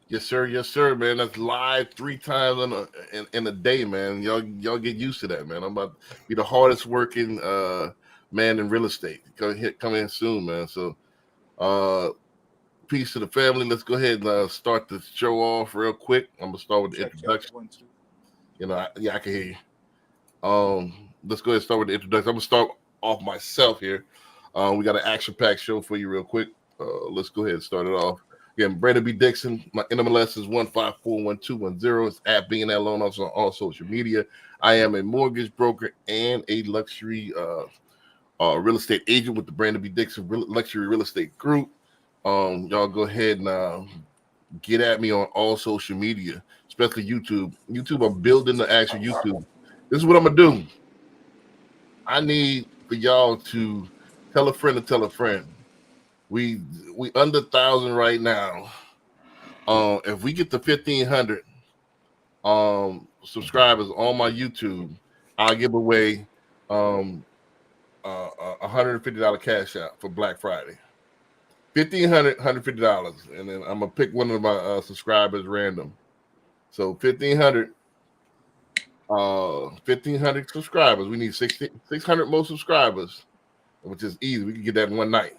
Yes, sir, man. That's live 3 times in a day, man. Y'all get used to that, man. I'm about to be the hardest working man in real estate. Come in soon, man. So uh peace to the family. Let's go ahead and start the show off real quick. I'm gonna start with the Check introduction. 1 2. Yeah, I can hear you. Let's go ahead and start with the introduction. I'm gonna start off myself here. We got an action-packed show for you real quick. Let's go ahead and start it off. Again, Brandon B. Dixon. My NMLS is 1541210. It's at being that loan officer on all social media. I am a mortgage broker and a luxury real estate agent with the Brandon B. Dixon Luxury Real Estate Group. Y'all go ahead and get at me on all social media, especially YouTube. YouTube, I'm building the actual YouTube. This is what I'm gonna do. I need for y'all to tell a friend to tell a friend. We we under 1,000 right now. If we get to 1,500 subscribers on my YouTube, I'll give away $150 cash out for Black Friday. 1,500, $150, and then I'm gonna pick one of my subscribers random. So 1,500 subscribers. We need 600 more subscribers, which is easy. We can get that in one night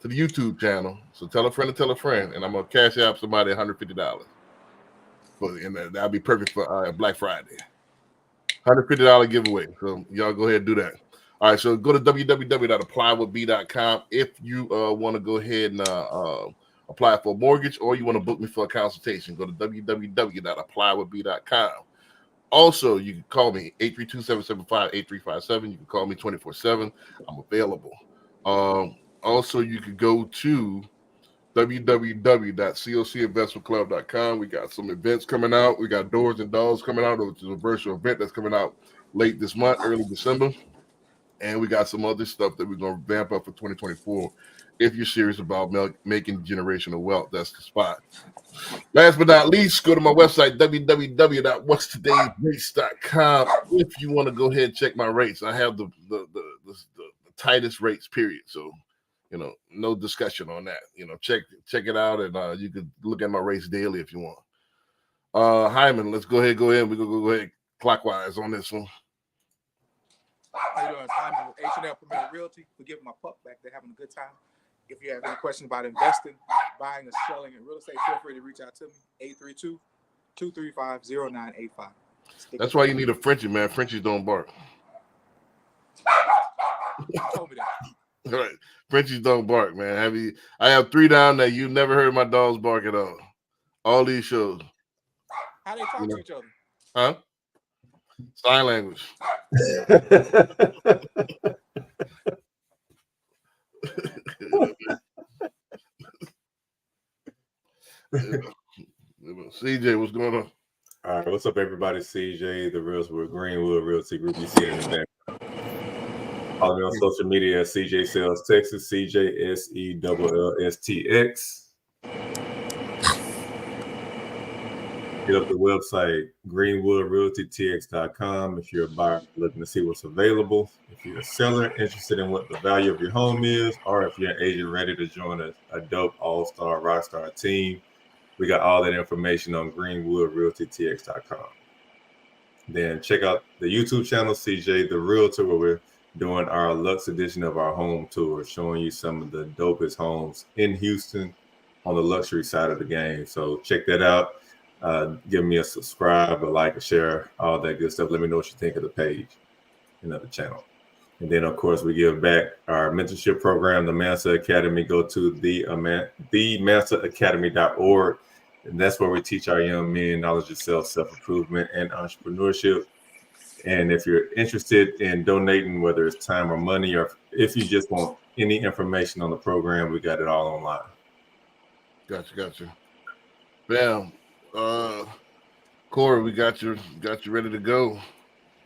to the YouTube channel. So tell a friend to tell a friend, and I'm gonna cash out somebody $150. And that'll be perfect for Black Friday. $150 giveaway. So y'all go ahead and do that. All right, so go to www.applywithb.com if you want to go ahead and apply for a mortgage, or you want to book me for a consultation. Go to www.applywithb.com. Also, you can call me 832-775-8357. You can call me 24/7. I'm available. Also, you can go to www.cocinvestmentclub.com. We got some events coming out. We got Doors and Dolls coming out, which is a virtual event that's coming out late this month, early December. And we got some other stuff that we're going to vamp up for 2024. If you're serious about making generational wealth, that's the spot. Last but not least, go to my website, www.whatstoday'srates.com. If you want to go ahead and check my rates, I have the tightest rates, period. So, no discussion on that. Check it out, and you can look at my rates daily if you want. Hyman, let's go ahead. We're going to go ahead clockwise on this one. How you doing? It's Hyman with H&L Premier Realty. We're giving my pup back. They're having a good time. If you have any questions about investing, buying, or selling in real estate, feel free to reach out to me, 832-235-0985. That's why you need a Frenchie, man. Frenchies don't bark. You told me that. All right. Frenchies don't bark, man. I have 3 down there. You've never heard my dogs bark at all. All these shows. How they talk to each other? Huh? Sign language. CJ, what's going on? All right, what's up, everybody? CJ, the Realtor with Greenwood Realty Group. You see it in the back. Follow me on social media at CJ Sales Texas, CJSELLSTX. Hit up the website, greenwoodrealtytx.com, if you're a buyer looking to see what's available. If you're a seller interested in what the value of your home is, or if you're an agent ready to join a dope all-star rockstar team, we got all that information on greenwoodrealtytx.com. Then check out the YouTube channel, CJ the Realtor, where we're doing our Lux edition of our home tour, showing you some of the dopest homes in Houston on the luxury side of the game. So check that out. Give me a subscribe, a like, a share, all that good stuff. Let me know what you think of the page and of the channel. And then, of course, we give back our mentorship program, the Mansa Academy. Go to themansaacademy.org. And that's where we teach our young men knowledge of self-improvement, and entrepreneurship. And if you're interested in donating, whether it's time or money, or if you just want any information on the program, we got it all online. Gotcha. Bam. Corey, we got you ready to go.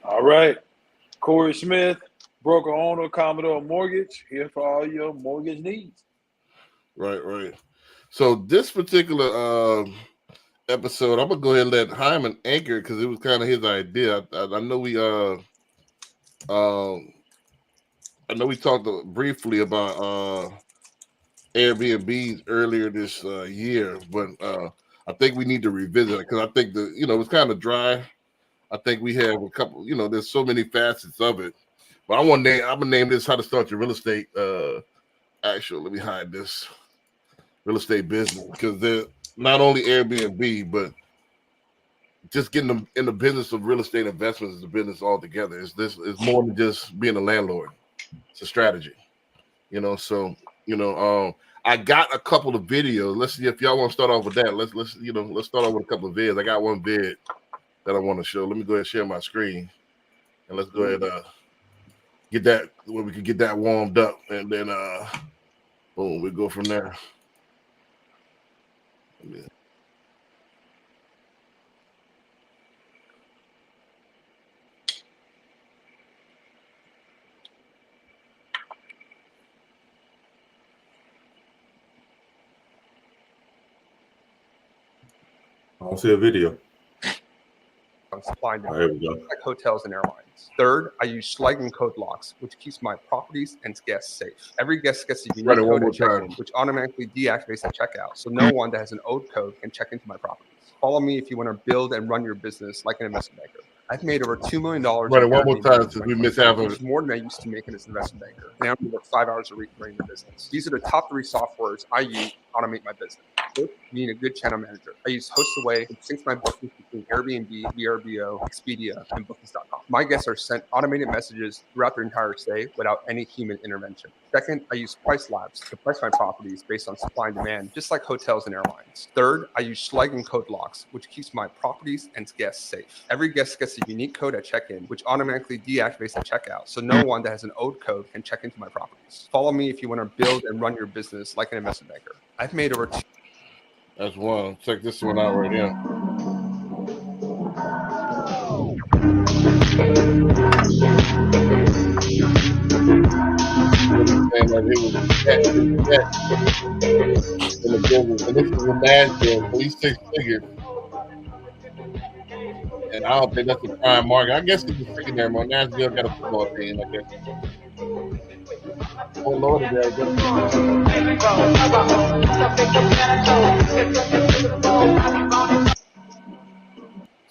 All right. Corey Smith, broker owner, Commodore Mortgage, here for all your mortgage needs. Right. So this particular episode, I'm gonna go ahead and let Hyman anchor it because it was kind of his idea. I know we talked briefly about Airbnbs earlier this year, but I think we need to revisit it because I think it's kind of dry. I think we have a couple. There's so many facets of it. But I'm gonna name this "How to Start Your Real Estate." Actually, let me hide this real estate business because they're not only Airbnb, but just getting them in the business of real estate investments is a business altogether. It's more than just being a landlord. It's a strategy, So I got a couple of videos. Let's see if y'all want to start off with that. Let's start off with a couple of vids. I got one vid that I want to show. Let me go ahead and share my screen, and let's go ahead get that where we can get that warmed up, and then boom, we go from there. Yeah. I don't see a video. On supply and Oh, here we go. like hotels and airlines. Third, I use Schleigen code locks, which keeps my properties and guests safe. Every guest gets a unique Write it one code more at check-in, time. which automatically deactivates at checkout, so no one that has an old code can check into my properties. Follow me if you want to build and run your business like an investment banker. I've made over $2 million. Write it one more time since we missed half of which is more than I used to making as an investment banker. Now I'm work 5 hours a week running the business. These are the top 3 softwares I use to automate my business. First, you need a good channel manager. I use HostAway, which syncs my bookings between Airbnb, VRBO, Expedia, and Bookings.com. My guests are sent automated messages throughout their entire stay without any human intervention. Second, I use Price Labs to price my properties based on supply and demand, just like hotels and airlines. Third, I use Schleigen code locks, which keeps my properties and guests safe. Every guest gets a unique code at check-in, which automatically deactivates at checkout, so no one that has an old code can check into my properties. Follow me if you want to build and run your business like an investment banker. I've made over That's one. Check this one out right here. And this is a Nashville, at least 6 figures. And I don't think that's a prime market. I guess it's a secondary market. Nashville got a football team, I guess. Oh Lord,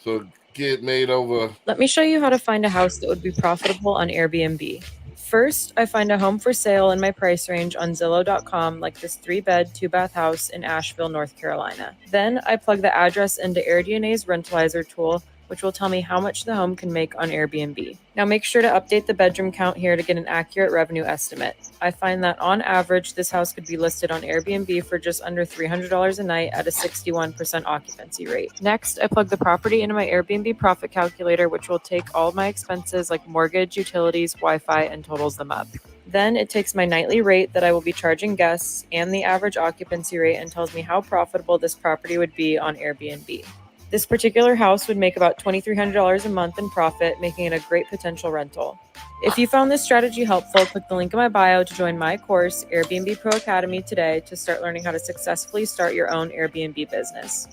so get made over. Let me show you how to find a house that would be profitable on Airbnb. First, I find a home for sale in my price range on Zillow.com, like this 3-bed, 2-bath house in Asheville, North Carolina. Then I plug the address into AirDNA's Rentalizer tool, which will tell me how much the home can make on Airbnb. Now make sure to update the bedroom count here to get an accurate revenue estimate. I find that on average, this house could be listed on Airbnb for just under $300 a night at a 61% occupancy rate. Next, I plug the property into my Airbnb profit calculator, which will take all of my expenses like mortgage, utilities, Wi-Fi, and totals them up. Then it takes my nightly rate that I will be charging guests and the average occupancy rate and tells me how profitable this property would be on Airbnb. This particular house would make about $2,300 a month in profit, making it a great potential rental. If you found this strategy helpful, click the link in my bio to join my course, Airbnb Pro Academy, today to start learning how to successfully start your own Airbnb business.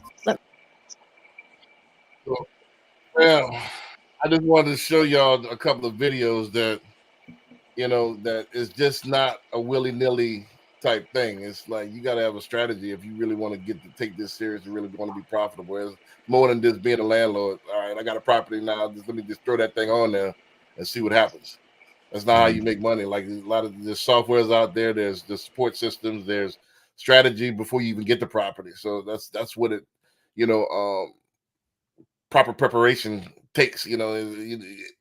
Well, I just wanted to show y'all a couple of videos that, that is just not a willy-nilly type thing. It's like you got to have a strategy if you really want to take this serious and really want to be profitable. It's more than just being a landlord. All right, I got a property now. Let me just throw that thing on there and see what happens. That's not how you make money. Like a lot of there's softwares out there. There's the support systems. There's strategy before you even get the property. So that's what it, proper preparation takes.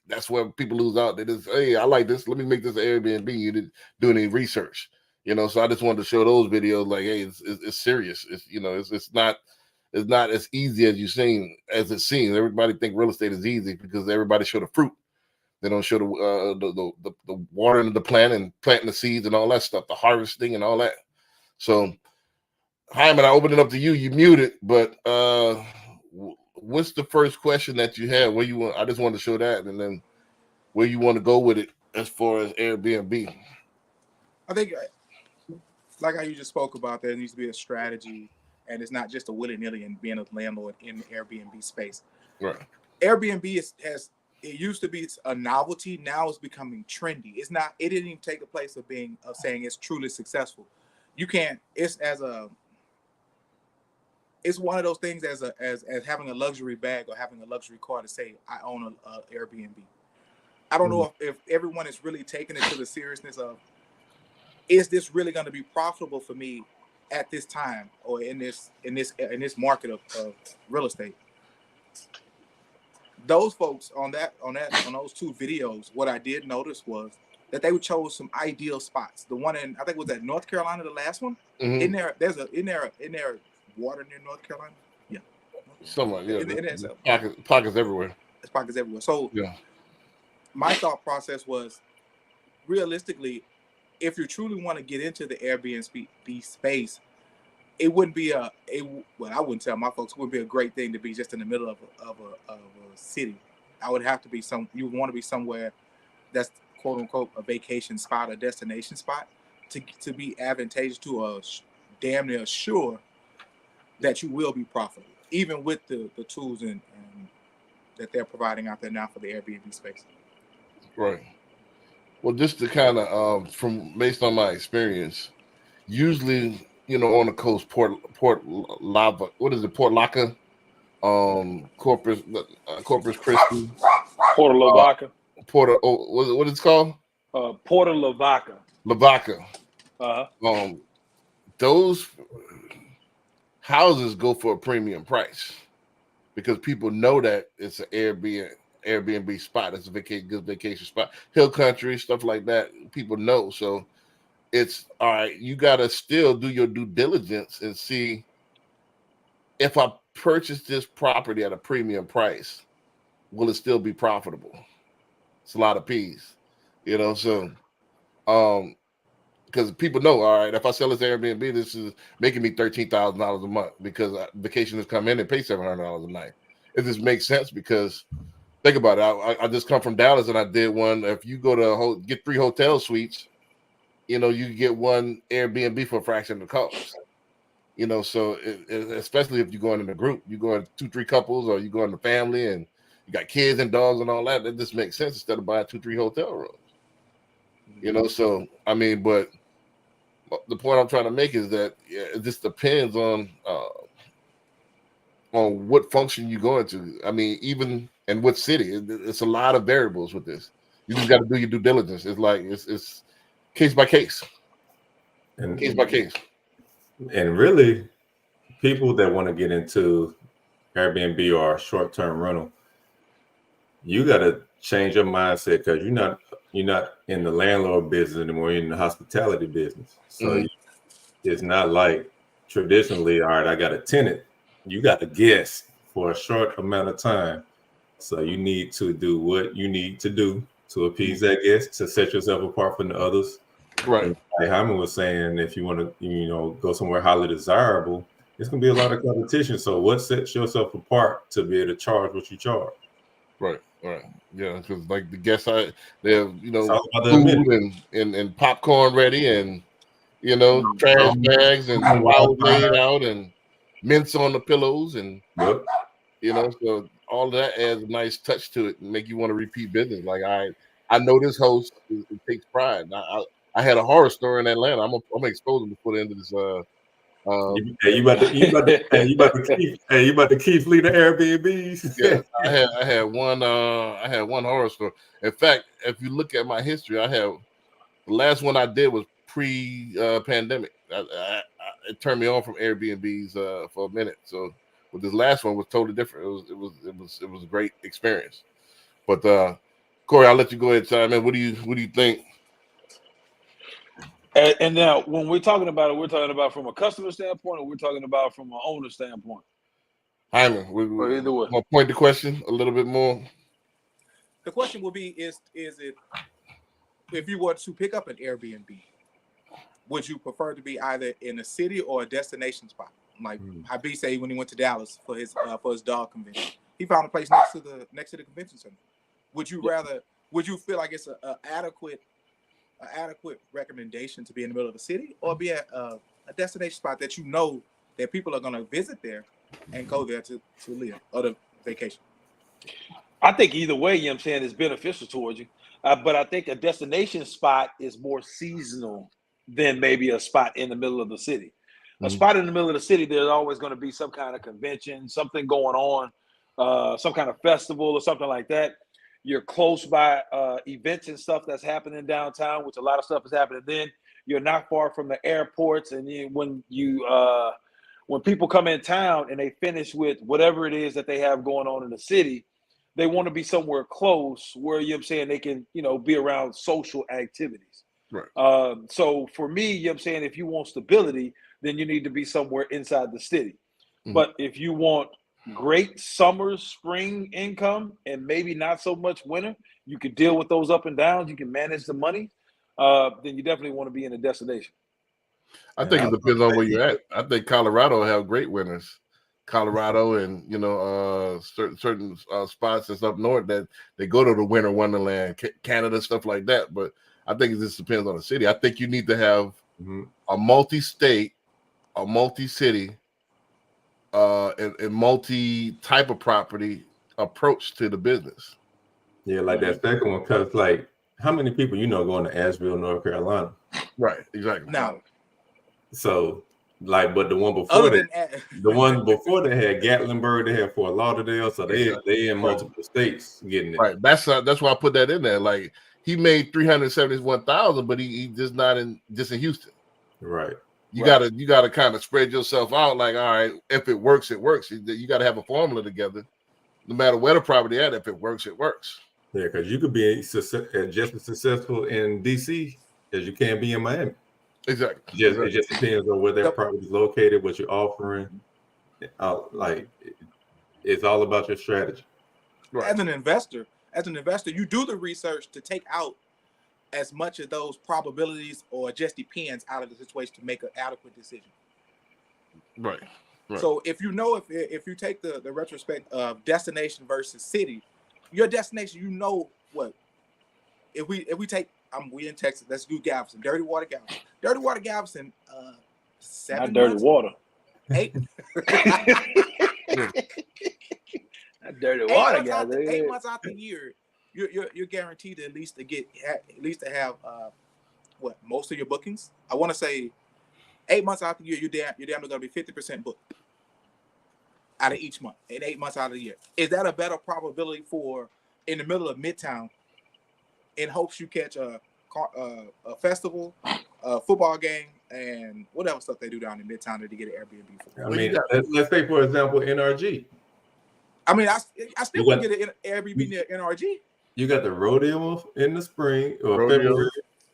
That's where people lose out. They just, hey, I like this. Let me make this an Airbnb. You didn't do any research. So I just wanted to show those videos. Like, hey, it's serious. It's not as easy as it seems. Everybody think real estate is easy because everybody show the fruit. They don't show the watering the plant and planting the seeds and all that stuff, the harvesting and all that. So, Hyman, I open it up to you. You muted, but what's the first question that you have? Where you want? I just wanted to show that, and then where you want to go with it as far as Airbnb. I think, like how you just spoke about, there needs to be a strategy, and it's not just a willy-nilly and being a landlord in the Airbnb space. Right. Airbnb it used to be a novelty. Now it's becoming trendy. It's not. It didn't even take the place of saying it's truly successful. You can't. It's it's one of those things as having a luxury bag or having a luxury car to say I own a Airbnb. I don't know if everyone is really taking it to the seriousness of, is this really going to be profitable for me at this time or in this market of real estate? Those folks on those two videos, what I did notice was that they chose some ideal spots. The one in, I think it was at North Carolina, the last one. In there, there's water near North Carolina. Yeah, Somewhere, yeah. There's Pockets everywhere. There's pockets everywhere. So yeah, my thought process was, realistically, if you truly want to get into the Airbnb space, it wouldn't be I wouldn't tell my folks, it would be a great thing to be just in the middle of a city. I would have to be you would want to be somewhere that's quote unquote a vacation spot, a destination spot, to be advantageous to a damn near sure that you will be profitable, even with the tools and that they're providing out there now for the Airbnb space. Right. Well, just to kind of based on my experience, usually, on the coast, Port Lava, what is it, Port Laka, Corpus Christi, Porto Lavaca. What it's called? Porto Lavaca. Lavaca. Uh-huh. Those houses go for a premium price because people know that it's an Airbnb spot. It's a good vacation spot. Hill country, stuff like that. People know. So it's all right. You got to still do your due diligence and see if I purchase this property at a premium price, will it still be profitable? It's a lot of P's, so because people know, all right, if I sell this Airbnb, this is making me $13,000 a month because vacationers come in and pay $700 a night. It just makes sense because think about it. I just come from Dallas and I did one. If you go to get 3 hotel suites, you get one Airbnb for a fraction of the cost. So especially if you're going in a group, you're going 2-3 couples, or you go in the family and you got kids and dogs and all that. That just makes sense instead of buying 2-3 hotel rooms. So I mean, but the point I'm trying to make is that it just depends on what function you go into. I mean, even in what city, it's a lot of variables with this. You just got to do your due diligence. It's like it's case by case, and case by case. And really, people that want to get into Airbnb or short-term rental, you got to change your mindset because you're not in the landlord business anymore. You're in the hospitality business. So it's not like traditionally, all right, I got a tenant. You got a guest for a short amount of time. So you need to do what you need to do to appease that guest, to set yourself apart from the others. Right. Like Hyman was saying, if you want to, go somewhere highly desirable, it's going to be a lot of competition. So what sets yourself apart to be able to charge what you charge? Right. Yeah, because like the guests, they have food and popcorn ready, and trash bags and towels laid out and mints on the pillows, and so all of that adds a nice touch to it and make you want to repeat business. Like I know this host it takes pride. I had a horror story in Atlanta. I'm gonna expose them before the end of this. You about to keep fleet of Airbnbs. Yeah, I had one horror story. In fact, if you look at my history, the last one I did was pre-pandemic. It turned me on from Airbnbs for a minute. So, but this last one was totally different. It was a great experience. But Corey, I'll let you go ahead and chime in. What do you think? And now, when we're talking about it, we're talking about from a customer standpoint, or we're talking about from an owner standpoint. Hyman, either way. I'll point the question a little bit more. The question will be: Is it, if you were to pick up an Airbnb, would you prefer to be either in a city or a destination spot? Like Habib said, when he went to Dallas for his dog convention, he found a place next to the convention center. Would you rather? Would you feel like it's an adequate recommendation to be in the middle of the city, or be at a destination spot that that people are going to visit there and go there to live or to vacation? I think either way, you know what I'm saying, is beneficial towards you. But I think a destination spot is more seasonal than maybe a spot in the middle of the city. a spot in the middle of the city, there's always going to be some kind of convention, something going on, some kind of festival or something like that. You're close by events and stuff that's happening downtown, which a lot of stuff is happening then. You're not far from the airports, and when people come in town and they finish with whatever it is that they have going on in the city, they want to be somewhere close where, you know what I'm saying, they can, be around social activities. Right. So for me, you know what I'm saying, if you want stability, then you need to be somewhere inside the city. But if you want great summer, spring income, and maybe not so much winter, you can deal with those up and downs, you can manage the money, then you definitely want to be in a destination. I think it depends on where you're at. I think Colorado have great winters. Colorado and certain spots that's up north that they go to the winter wonderland, Canada, stuff like that. But I think it just depends on the city. I think you need to have a multi-state, a multi-city, and multi-type of property approach to the business. Yeah, like that second one, because like how many people going to Asheville, North Carolina? Right, exactly. No. So but the one before that, the one before they had Gatlinburg, they had Fort Lauderdale, so they in multiple states getting it. Right. That's why I put that in there. Like he made 371,000, but he just not in Houston. Right. You gotta kind of spread yourself out. Like, all right, if it works, it works. You got to have a formula together. No matter where the property at, if it works, it works. Yeah, because you could be just as successful in DC as you can be in Miami. Exactly. It just depends on where that property is located, what you're offering. It's all about your strategy. Right. As an investor, you do the research to take out as much of those probabilities or just depends out of the situation to make an adequate decision. Right. So if you take the retrospect of destination versus city, your destination, what? If we take we in Texas, let's do Galveston, Dirty Water Galveston, 7 Not dirty months, water. 8 Not dirty water, guys. 8 months out the year, you're guaranteed to at least to have most of your bookings. I want to say 8 months out the year, you're damn going to be 50% booked out of each month, and 8 months out of the year. Is that a better probability for in the middle of Midtown in hopes you catch a festival, a football game, and whatever stuff they do down in Midtown that they get an Airbnb for? I mean, let's take for example NRG. I mean, I still want to get an Airbnb near NRG. You got the rodeo in the spring or Rodeo. February.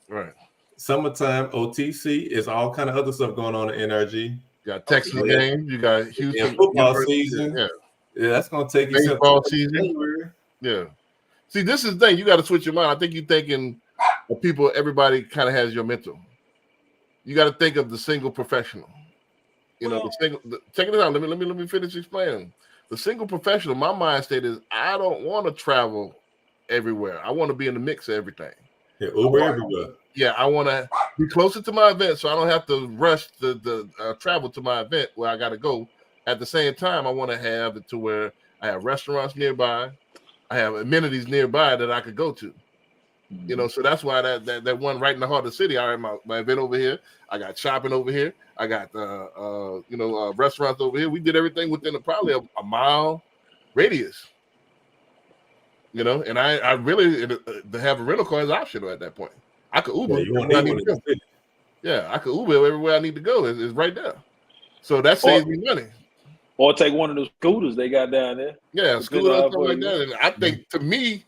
Right. Summertime, OTC is all kind of other stuff going on in NRG. You got Texas games. You got Houston And football University. season. Yeah. That's going to take you Baseball to season. January. Yeah. See, this is the thing. You got to switch your mind. I think you're thinking of people, everybody kind of has your mental. You got to think of the single professional. Check it out. Let me finish explaining. The single professional, my mind state is I don't want to travel everywhere. I want to be in the mix of everything. Yeah, Uber everywhere. Yeah, I want to be closer to my event so I don't have to rush the travel to my event where I got to go. At the same time, I want to have it to where I have restaurants nearby. I have amenities nearby that I could go to. So that's why that one right in the heart of the city. I have my event over here. I got shopping over here. I got restaurants over here. We did everything within probably a mile radius. And I really to have a rental car is optional at that point. I could Uber. I could Uber everywhere I need to go. It's right there. So that saves me money. Or take one of those scooters they got down there. Yeah, scooters stuff like that. And I think to me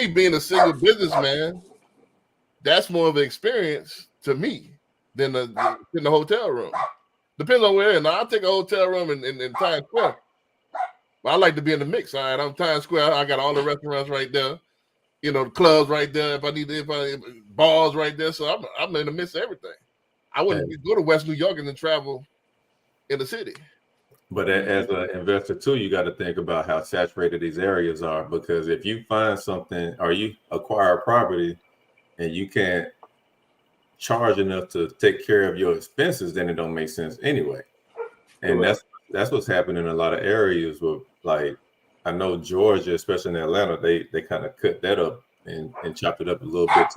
being a single businessman, that's more of an experience to me than in the hotel room. Depends on where. And I'll take a hotel room in Times Square. But I like to be in the mix. All right, I'm Times Square. I got all the restaurants right there. The clubs right there. Bars right there. So I'm in the midst of everything. I wouldn't go to West New York and then travel in the city. But as an investor too, you got to think about how saturated these areas are, because if you find something or you acquire a property and you can't charge enough to take care of your expenses, then it don't make sense anyway. And that's what's happening in a lot of areas with, like, I know Georgia, especially in Atlanta, they kind of cut that up and chopped it up a little bit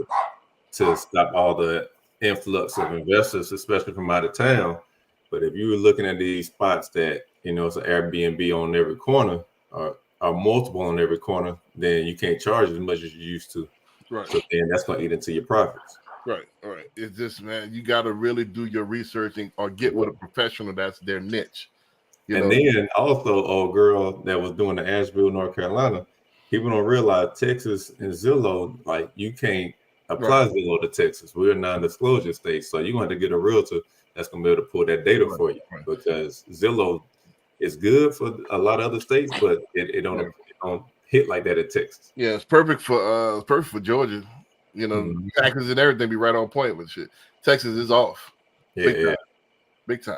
to stop all the influx of investors, especially from out of town. But if you were looking at these spots that, it's an Airbnb on every corner or multiple on every corner, then you can't charge as much as you used to. Right. So then that's going to eat into your profits. Right. It's just, man, you got to really do your researching or get with a professional that's their niche. Then also, old girl that was doing the Asheville, North Carolina, people don't realize Texas and Zillow, like you can't apply Zillow to Texas. We're a non-disclosure state, so you're going to have to get a realtor that's going to be able to pull that data for you, because Zillow is good for a lot of other states, but it don't hit like that at Texas. Yeah, it's perfect for Georgia. Taxes and everything be right on point with shit. Texas is off. Big time.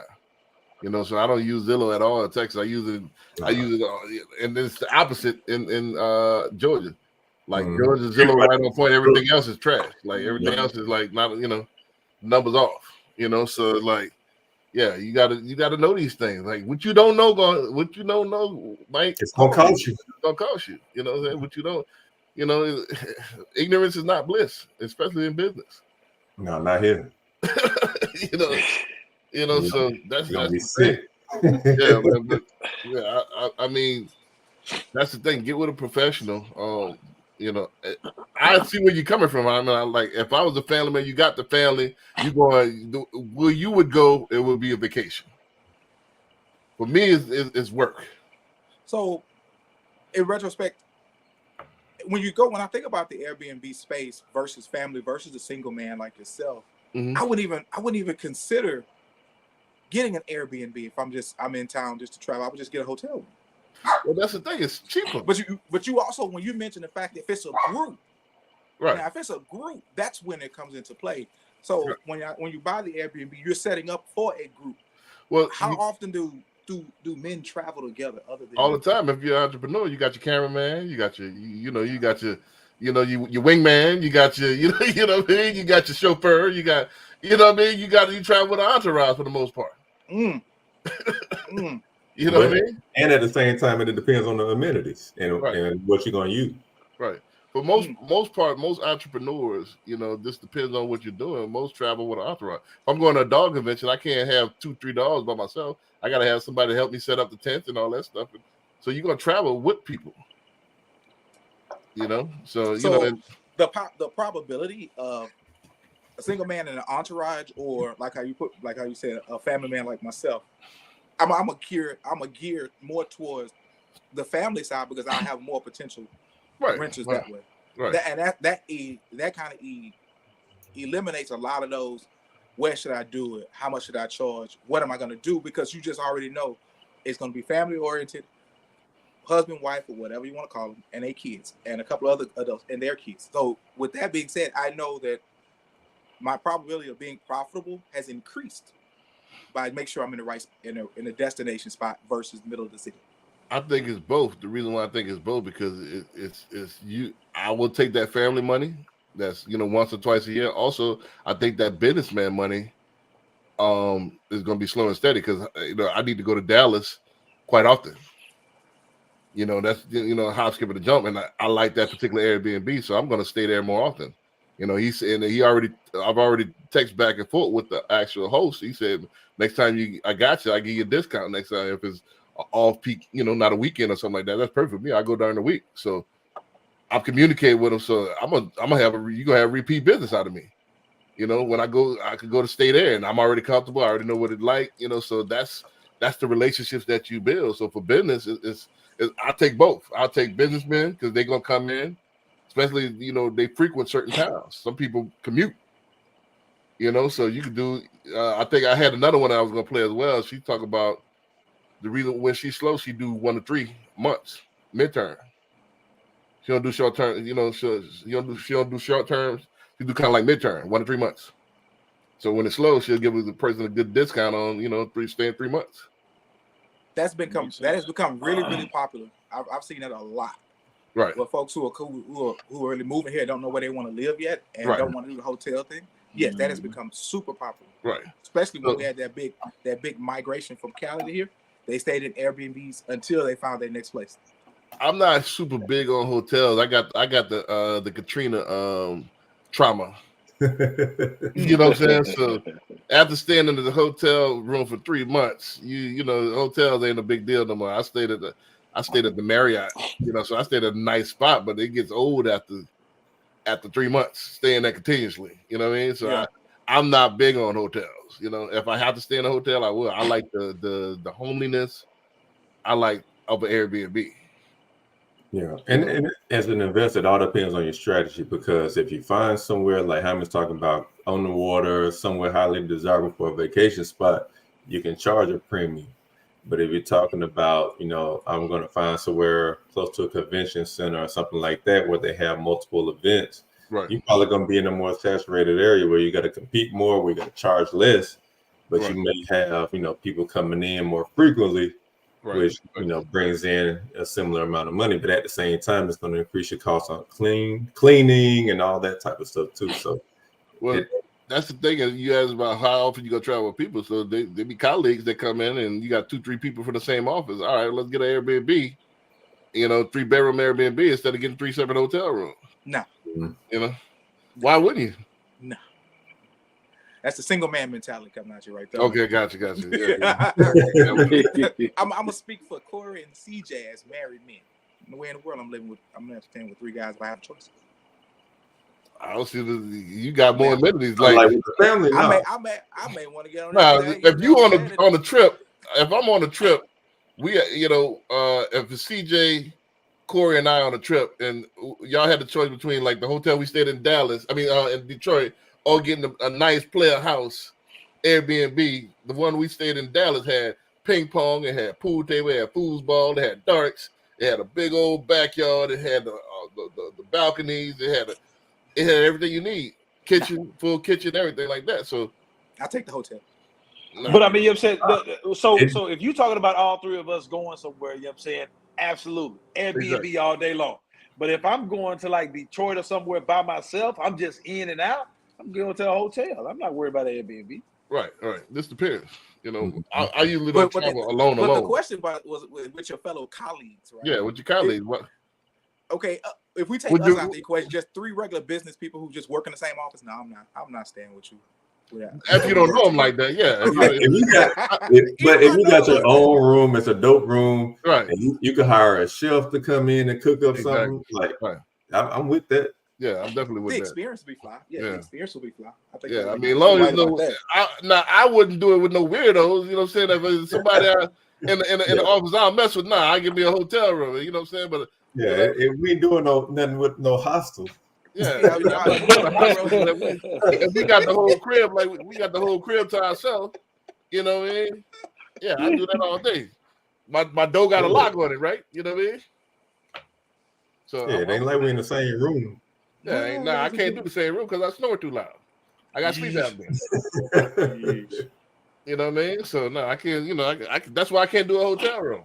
So I don't use Zillow at all in Texas. I use it, and it's the opposite in Georgia. Like Georgia, Zillow right on point. Everything else is trash. Like everything else is like not, numbers off. So like, yeah, you gotta know these things. Like what you don't know, Mike, it's gonna cost you. It's gonna cost you. You know what I'm saying? What you don't, ignorance is not bliss, especially in business. No, not here. So that's gonna be sick. Yeah, man, I mean, that's the thing. Get with a professional. I see where you're coming from. I mean, like if I was a family man, you got the family, you going where you would go, it would be a vacation. For me, it's work. So, in retrospect, when I think about the Airbnb space versus family versus a single man like yourself, I wouldn't even consider getting an Airbnb if I'm in town just to travel. I would just get a hotel room. Well, that's the thing; it's cheaper. But you also, when you mention the fact that if it's a group, right? Now, if it's a group, that's when it comes into play. So when you buy the Airbnb, you're setting up for a group. Well, how often do men travel together? Other than all the time. If you're an entrepreneur, you got your cameraman, you got your, you got your, your wingman, you got your, you know what I mean, you got your chauffeur, you got, you travel with an entourage for the most part. You know what I mean? And at the same time, it depends on the amenities and what you're going to use. Right. For most entrepreneurs, this depends on what you're doing. Most travel with an entourage. If I'm going to a dog convention, I can't have 2-3 dogs by myself. I got to have somebody to help me set up the tent and all that stuff. So you're going to travel with people. So the probability of a single man in an entourage, or like how you said, a family man like myself, I'm a gear more towards the family side because I have more potential renters that way. Right. That kind of eliminates a lot of those. Where should I do it? How much should I charge? What am I going to do? Because you just already know it's going to be family oriented, husband, wife, or whatever you want to call them, and their kids, and a couple other adults and their kids. So with that being said, I know that my probability of being profitable has increased by make sure I'm in the right in a destination spot versus the middle of the city. I think it's both. The reason why I think it's both because it's you. I will take that family money. That's once or twice a year. Also, I think that businessman money is going to be slow and steady because I need to go to Dallas quite often. That's hop, skip, and a jump, and I like that particular Airbnb, so I'm going to stay there more often. He said I've already texted back and forth with the actual host. He said next time I got you, I give you a discount next time if it's off peak, not a weekend or something like that. That's perfect for me. I go during the week, so I'm communicating with him. So I'm gonna have you gonna have repeat business out of me. When I go, I could go to stay there, and I'm already comfortable. I already know what it's like. So that's the relationships that you build. So for business, I take both. I'll take businessmen because they're gonna come in. Especially, they frequent certain towns. Some people commute, so you could do, I think I had another one I was going to play as well. She talked about the reason when she's slow, she do 1 to 3 months, midterm. She don't do short term, she don't do short terms. She do kind of like midterm, 1 to 3 months. So when it's slow, she'll give the person a good discount on, staying 3 months. That has become really, really popular. I've seen that a lot. Right. But folks who are really moving here don't know where they want to live yet and don't want to do the hotel thing. Yes, that has become super popular. Right. Especially when we had that big migration from Cali to here. They stayed in Airbnbs until they found their next place. I'm not super big on hotels. I got the Katrina trauma. You know what I'm saying? So after staying in the hotel room for 3 months, you know, hotels ain't a big deal no more. I stayed at the Marriott, you know, so I stayed at a nice spot, but it gets old after 3 months staying there continuously. You know what I mean? So Yeah. I'm not big on hotels. You know, if I have to stay in a hotel, I will. I like the homeliness. I like of an Airbnb. Yeah, and as an investor, it all depends on your strategy, because if you find somewhere like Hammond's talking about on the water, somewhere highly desirable for a vacation spot, you can charge a premium. But if you're talking about, you know, I'm going to find somewhere close to a convention center or something like that where they have multiple events, Right. you're probably going to be in a more saturated area where you got to compete more, where you got to charge less, but Right. you may have, you know, people coming in more frequently, Right. which, you know, brings in a similar amount of money, but at the same time, it's going to increase your costs on cleaning and all that type of stuff too. So, Well, that's the thing. Is you ask about how often you go travel with people. So they be colleagues that come in, and you got 2-3 people from the same office. All right, let's get an Airbnb. You know, 3-bedroom Airbnb instead of getting 3 separate hotel rooms. No. Mhm. You know, why wouldn't you? No. That's the single man mentality coming at you right there. Okay, gotcha. Yeah. I'm gonna speak for Corey and CJ as married men. The way in the world I'm gonna have to stand with 3 guys if I have a choice. I don't see you got more amenities. like Like, with the family, no. I may want to get on nah, that. if you on a trip, if I'm on a trip, we, you know, if it's CJ, Corey, and I on a trip, and y'all had the choice between like the hotel we stayed in Dallas, in Detroit, or getting a nice player house, Airbnb. The one we stayed in Dallas had ping pong, it had pool table, it had foosball, it had darts, it had a big old backyard, it had the balconies, it had everything you need, kitchen, full kitchen, everything like that. So I'll take the hotel. But I mean, you know what I'm saying? So if you're talking about all 3 of us going somewhere, you know what I'm saying? Absolutely. Airbnb Exactly. all day long. But if I'm going to like Detroit or somewhere by myself, I'm just in and out, I'm going to a hotel. I'm not worried about Airbnb. Right. This depends. You know, Mhm. I usually don't travel alone. But the question was with your fellow colleagues, right? Yeah, with your colleagues. What? Okay, if we take Would us you- out the equation, just 3 regular business people who just work in the same office. No, I'm not staying with you. If you don't know them like that, yeah. If you got your own room, it's a dope room, Right. and you can hire a chef to come in and cook up Exactly. something. Like, Right. I'm with that. Yeah, I'm definitely the with that. experience will be fly. Yeah, Yeah. the experience will be fly. I think. Yeah, I mean, as long as I wouldn't do it with no weirdos. You know what I'm saying? If it's somebody in the office I'll mess with, I give me a hotel room. You know what I'm saying? But Yeah, if we ain't doing nothing with no hostel. yeah, if we got the whole crib, like we got the whole crib to ourselves, you know what I mean? Yeah, I do that all day. My door got a lock on it, right? You know what I mean? So Yeah, it ain't like we in the same room. Yeah, I can't do the same room because I snore too loud. I got sleep apnea. You know what I mean? So no, I can't. You know, I that's why I can't do a hotel room.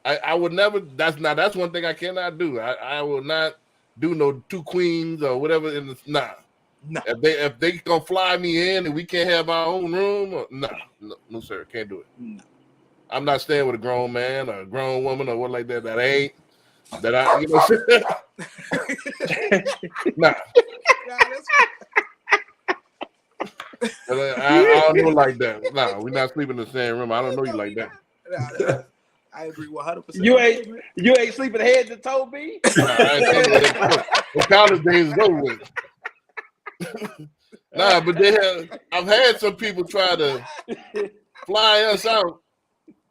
I would never. That's one thing I cannot do. I will not do no 2 queens or whatever. No. If they gonna fly me in and we can't have our own room, no sir, can't do it. No. I'm not staying with a grown man or a grown woman or what like that. That ain't. That I, you know what I'm saying? Nah. I don't know like that. Nah, we're not sleeping in the same room. I don't know you like that. I agree 100%. You ain't sleeping head to toe, B? The college days is over with. Nah, but I've had some people try to fly us out,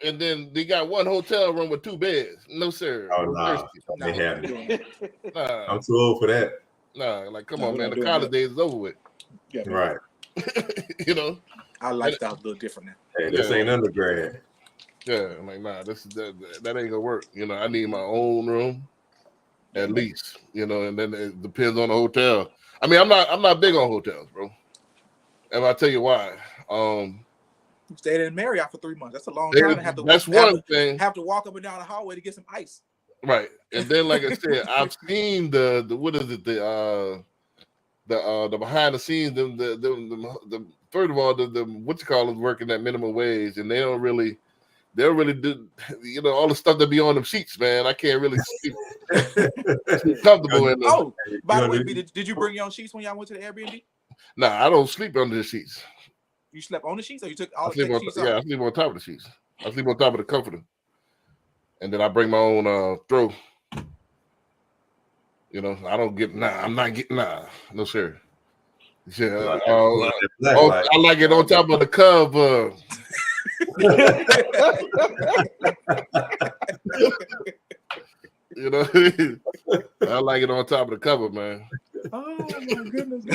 and then they got 1 hotel room with 2 beds. No, sir. Oh, no. They have it. Nah, I'm too old for that. nah, like, come on, man. The college days is over with. Yeah, Right. You know? Our lifestyle's a little different now. Hey, this ain't undergrad. Yeah, I'm like, nah, that ain't gonna work. You know, I need my own room at least. You know, and then it depends on the hotel. I mean, I'm not big on hotels, bro. And I'll tell you why. You stayed in Marriott for 3 months. That's a long time. That's one thing. Have to walk up and down the hallway to get some ice. Right. And then, like I said, I've seen the what is it, the behind the scenes, the first of all, the what you call them working at minimum wage, and they don't really do, you know, all the stuff that be on them sheets, man. I can't really see comfortable in them. Oh, by the way, did you bring your own sheets when y'all went to the Airbnb? Nah, I don't sleep under the sheets. You slept on the sheets, or you took all I the sleep on, sheets yeah, I off? sleep on top of the sheets. I sleep on top of the comforter, and then I bring my own throw. You know, I don't get I'm not getting no sir. Yeah, Like that black light. I like it on top of the cover. You know, I like it on top of the cover, man. Oh my goodness.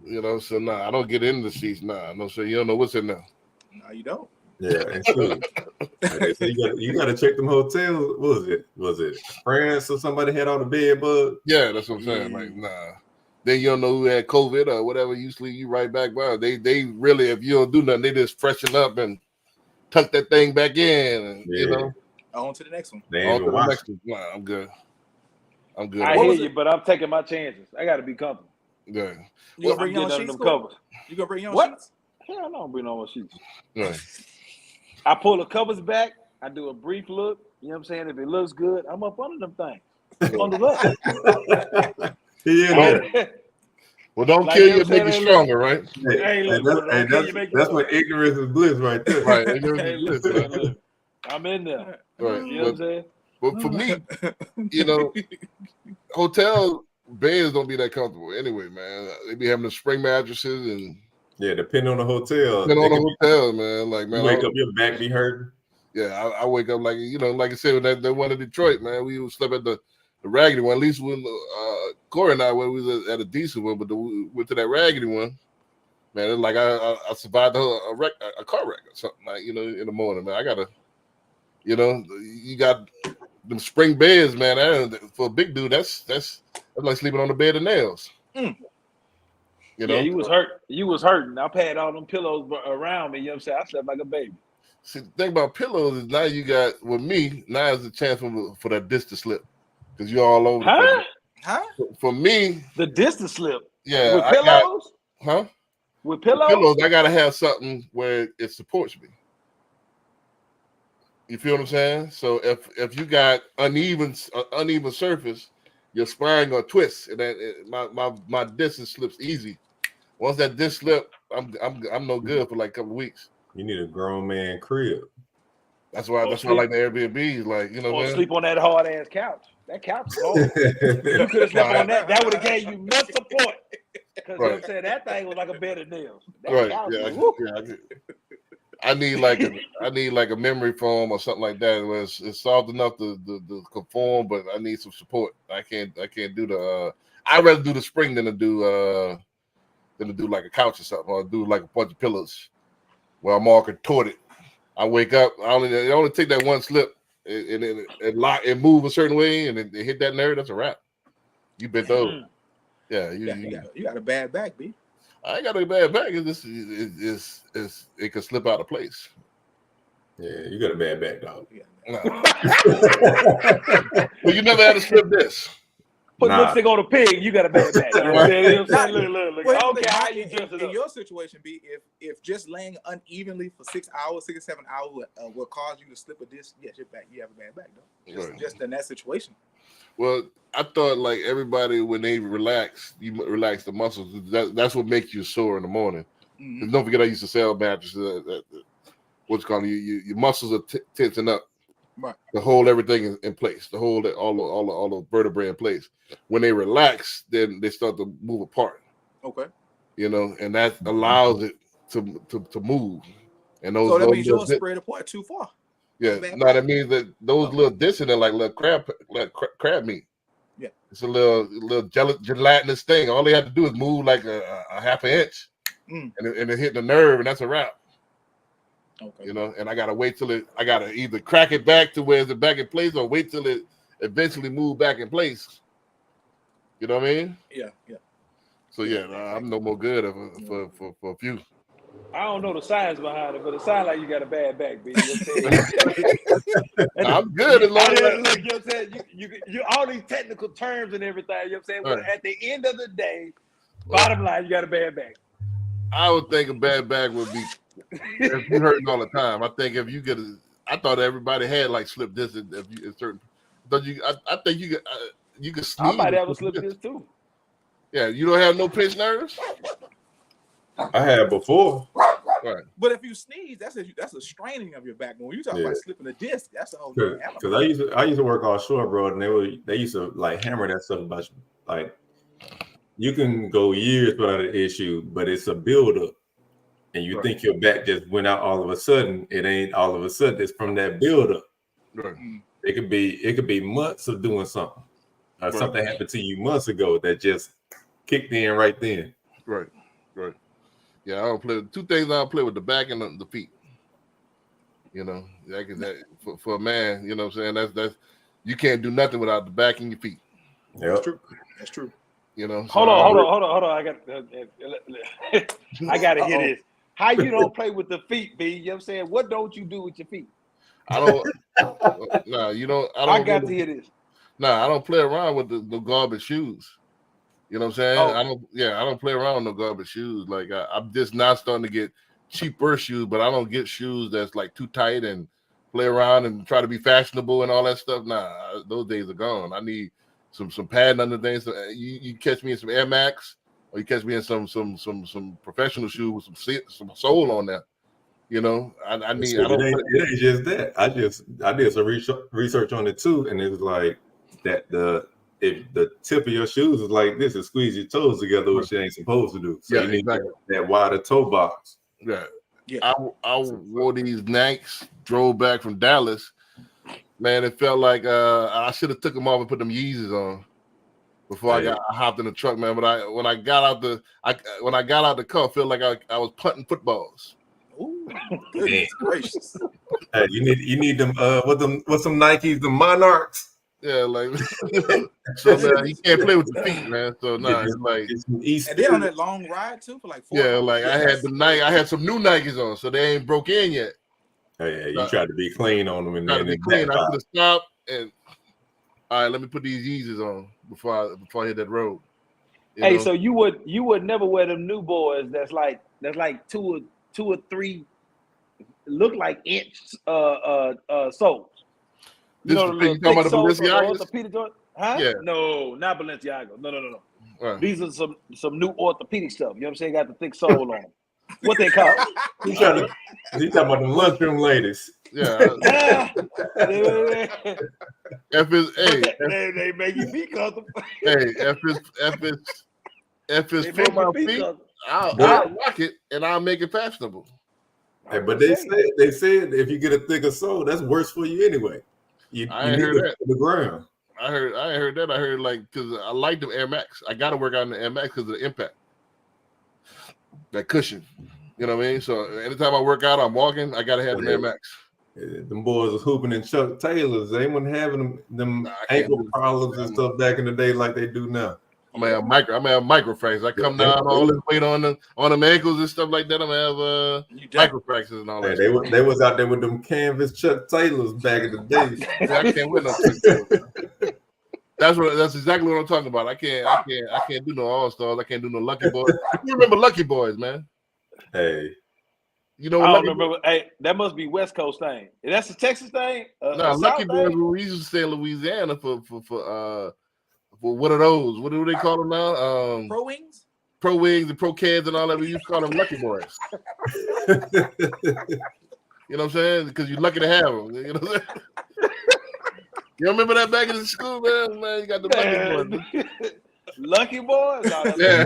You know, so I don't get in the sheets. No sir. You don't know what's in there. No, you don't. Yeah, and shoot. Like, so you got to check them hotels. What was it France or somebody had all the bed bugs? Yeah, that's what I'm saying. Like, then you don't know who had COVID or whatever. You sleep, you right back by. They really, if you don't do nothing, they just freshen up and tuck that thing back in, and you know. On to the next one. They ain't even watch it. Nah, I'm good. I'm good. I hear you, but I'm taking my chances. I got to be comfortable. Yeah. You gonna bring your own getting under sheets? them covers. You gonna bring your own What? sheets? Hell no, I'm bringing on my sheets. Right. I pull the covers back. I do a brief look. You know what I'm saying? If it looks good, I'm up under them things. Bundled up. Yeah. Well, don't Like kill you you, make you said, stronger, right? That's what ignorance is bliss right there. Right. Hey, look, I'm in there. Right. You know what I'm saying? But for me, you know, hotel beds don't be that comfortable anyway, man. They be having the spring mattresses and depending on the hotel. depending on the hotel, man. Like, man, you wake up, your back be hurting. Yeah, I wake up like, you know, like I said, that one in Detroit, man. We slept at the raggedy one. At least when Corey and I, when we was at a decent one, but we went to that raggedy one, man. It's like I survived a car wreck or something, like, you know, in the morning, man. I gotta, you know, you got them spring beds, man. For a big dude, that's like sleeping on the bed of nails. You know, yeah, you was hurting. I've had all them pillows around me. You know what I'm saying? I slept like a baby. See, the thing about pillows is now you got, with me, now is a chance for that disc to slip because you're all over the place. Huh? For me, the distance slip. Yeah, with pillows. With pillows. Pillows, I gotta have something where it supports me. You feel what I'm saying? So if you got uneven surface, your spine gonna twist, and that my distance slips easy. Once that disc slip, I'm no good for like a couple of weeks. You need a grown man crib. That's why I like the Airbnb. Like, you know, or man. Sleep on that hard ass couch. That couch is hard. You could have slept on that. That would have gave you much support. Because you know what I'm saying, that thing was like a bed of nails. That couch, I need like a memory foam or something like that where it's soft enough to conform, but I need some support. I can't do the. I'd rather do the spring than to do like a couch or something, or do like a bunch of pillows where I'm all contorted. I wake up. I only take that one slip and it move a certain way and it hit that nerve. That's a wrap. You bent over. Yeah, you got a bad back, B. I ain't got a bad back. It can slip out of place. Yeah, you got a bad back, dog. No. Well, you never had to slip this. Put lipstick on a pig, you got a bad back. You know what I'm saying? Look. Well, Okay, how you dress it in up? your situation, B, if just laying unevenly for 6 hours, 6 or 7 hours will cause you to slip a disc, yes, you have a bad back, though. Just in that situation. Well, I thought like everybody, when they relax, you relax the muscles. That's what makes you sore in the morning. Mm-hmm. Don't forget, I used to sell mattresses. What's called your muscles are tensing up, right, to hold everything in place, to hold all the vertebrae in place. When they relax, then they start to move apart. Okay. You know, and that allows it to move. And so that means you'll spread apart too far. Yeah, no, that means that those little discs in there, like crab meat. Yeah, it's a little gelatinous thing. All they have to do is move like a half an inch, and it hit the nerve, and that's a wrap. Okay. You know, and I gotta wait till I gotta either crack it back to where it's back in place, or wait till it eventually move back in place. You know what I mean? Yeah. So I'm no more good for a few. I don't know the science behind it, but it sounds like you got a bad back, baby. I'm good as long as you know what I'm saying? You all these technical terms and everything, you know what I'm saying? But at the end of the day, bottom line, you got a bad back. I would think a bad back would be if you're hurting all the time. I think if you get I thought everybody had like slip disc if you certain. But I think you could sneeze. I might have a slip disc too. Yeah, you don't have no pinched nerves. I had before. Right. But if you sneeze, that's a straining of your back. When you talk about slipping a disc, that's a whole different animal. Because I used to work offshore, bro, and they used to like hammer that stuff about you. Like you can go years without an issue, but it's a buildup. And you think your back just went out all of a sudden. It ain't all of a sudden. It's from that buildup. Right. It could be months of doing something. Or something happened to you months ago that just kicked in right then. Right. Yeah, I don't play. Two things I don't play with: the back and the feet. You know, that for a man, you know what I'm saying? That's you can't do nothing without the back and your feet. Yep. That's true. You know. Hold on. I gotta hear this. How you don't play with the feet, B? You know what I'm saying? What don't you do with your feet? I don't. Nah, you don't. I got to hear this. Nah, I don't play around with the garbage shoes. You know what I'm saying? Oh. I don't play around with no garbage shoes. Like I'm just now starting to get cheaper shoes, but I don't get shoes that's like too tight and play around and try to be fashionable and all that stuff. Nah, those days are gone. I need some padding under things. You catch me in some Air Max, or you catch me in some professional shoes with some sole on there. You know, I need. It ain't just that. I did some research on it too, and it was like that if the tip of your shoes is like this, it squeeze your toes together, which you ain't supposed to do. So you need that wider toe box. Yeah. I wore these Nikes, drove back from Dallas. Man, it felt like I should have took them off and put them Yeezys on before I hopped in the truck, man. But when I got out the car, I felt like I was punting footballs. Ooh, goodness gracious! Hey, you need them what's some Nikes, the Monarchs. Yeah, like so man, you can't play with the feet, man. So it's like and then on that long ride too for like 4 hours. Like I had some new Nikes on, so they ain't broke in yet. Hey, you tried to be clean on them, and then be clean. I could have stopped and all right, let me put these Yeezys on before I hit that road. Hey, so you would never wear them new boys that's like 2 or 3 look like inch soles. You know, the talking about the Balenciagas? Huh? Yeah. No, not Balenciaga. No. Right. These are some new orthopedic stuff. You know what I'm saying? Got the thick sole on them. What they call? He talking about the lunchroom ladies. Yeah. They make you feet comfortable. Hey, if it's for my feet, I'll rock it and I'll make it fashionable. Hey, but they said if you get a thicker sole, that's worse for you anyway. I ain't heard that. The ground. I ain't heard that. I heard because I like the Air Max. I got to work out in the Air Max because of the impact, that cushion. You know what I mean? So anytime I work out, I'm walking. I got to have the Air Max. Them boys was hooping in Chuck Taylors. They wasn't having them ankle problems and stuff back in the day like they do now. I'm gonna have micro fractures. I come down all this weight on them ankles and stuff like that. I'm gonna have micro fractures and all that. They was out there with them canvas Chuck Taylors back in the day. I can't wear no Chuck Taylors. That's exactly what I'm talking about. I can't do no All Stars. I can't do no Lucky Boys. You remember Lucky Boys, man? Hey, you know, I don't remember. Hey, that must be West Coast thing. That's a Texas thing. Lucky Boys. We used to stay in Louisiana for what are those? What do they call them now? Pro Wings? Pro Wings and Pro Cans and all that. We used to call them Lucky Boys. You know what I'm saying? Because you're lucky to have them. You know what I'm saying? You remember that back in the school, man? Man, you got the Lucky Boys. Lucky Boys? No, yeah.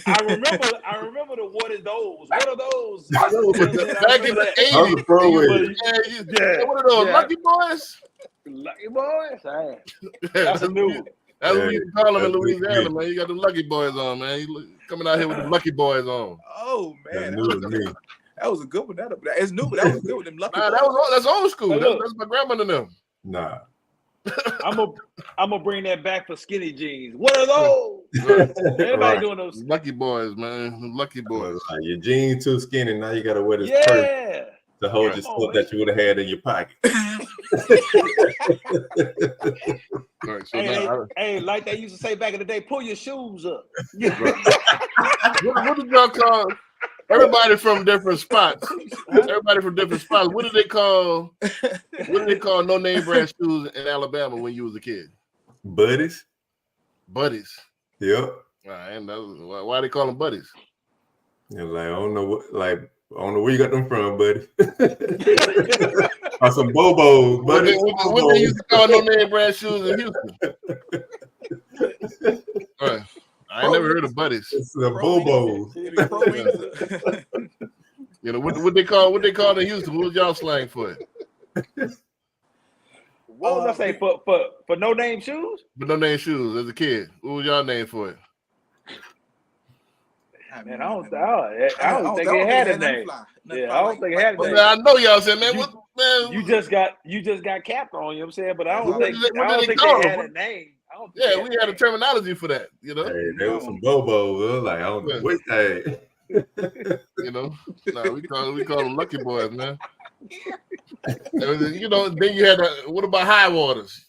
I remember the what are those? What are those? Back in the 80s. Yeah. What are those? Lucky Boys? Lucky Boys? That's a new one. That's what you call them in Louisiana, man. You got the Lucky Boys on, man. You coming out here with the Lucky Boys on. Oh, man. That was a good one. It's new, but that was good with them Lucky Boys. That's old school. That's my grandmother and them. Nah. I'm gonna bring that back for skinny jeans. What are those? Everybody doing those Lucky Boys, man. Lucky Boys. Your jeans too skinny. Now you gotta wear this purse to hold your stuff that you would have had in your pocket. Right, so hey, like they used to say back in the day, pull your shoes up. What did y'all call everybody from different spots? Everybody from different spots. What did they call no name brand shoes in Alabama when you was a kid? Buddies. Yep. And why they call them buddies? And like I don't know where you got them from, buddy. Or some Bobos, buddy. What they used to call no name brand shoes in Houston? All right. I ain't never heard of buddies. It's the Bobos. You know what they call in Houston? What was y'all slang for it? What was I say for no name shoes? But no name shoes as a kid. What was y'all name for it? Man, I don't think it had a name. Yeah, I don't think it had a name. I know y'all said, man, you just got capped on, you know what I'm saying? But I don't think they had a name. Yeah, we had a terminology for that, you know. Hey, there was some Bobos. Like, I don't know what hey. You know, we call them lucky boys, man. You know, then you had what about high waters?